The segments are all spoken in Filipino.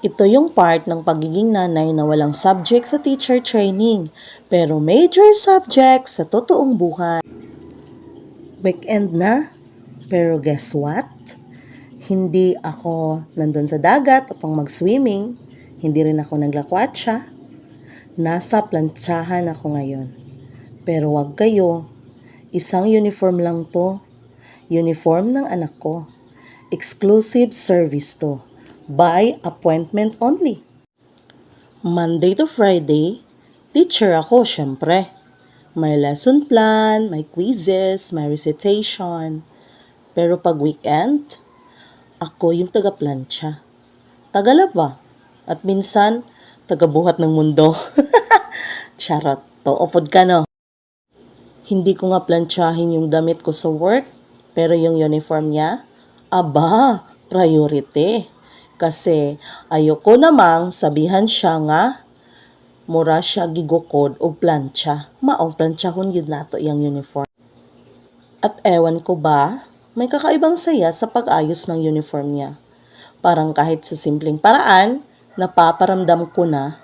Ito yung part ng pagiging nanay na walang subject sa teacher training, pero major subject sa totoong buhay. Weekend na, pero guess what? Hindi ako nandun sa dagat upang mag-swimming, hindi rin ako naglakwatsa, nasa plantsahan ako ngayon. Pero wag kayo, isang uniform lang to, uniform ng anak ko. Exclusive service to, by appointment only. Monday to Friday, teacher ako syempre. May lesson plan, may quizzes, may recitation. Pero pag weekend, ako yung taga-plancha, tagalaba, at minsan, taga-buhat ng mundo. Charot, to-opod ka no. Hindi ko nga plantsahin yung damit ko sa work, pero yung uniform niya, aba, priority. Kasi ayoko namang sabihan siya nga, mura siya gigukod o plancha. Maong planchahon yun nato yung uniform. At ewan ko ba, may kakaibang saya sa pag-ayos ng uniform niya. Parang kahit sa simpleng paraan, napaparamdam ko na,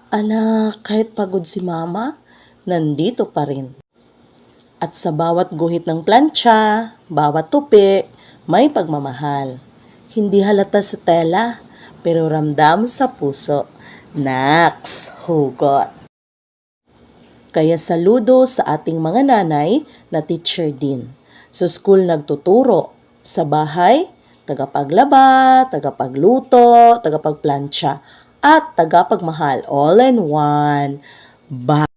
anak, kahit pagod si mama, nandito pa rin. At sa bawat guhit ng plancha, bawat tupi, may pagmamahal. Hindi halata sa tela, pero ramdam sa puso. Naks, hugot. Kaya saludo sa ating mga nanay na teacher din. Sa school nagtuturo, sa bahay, tagapaglaba, tagapagluto, tagapagplancha, at tagapagmahal all in one. Bye!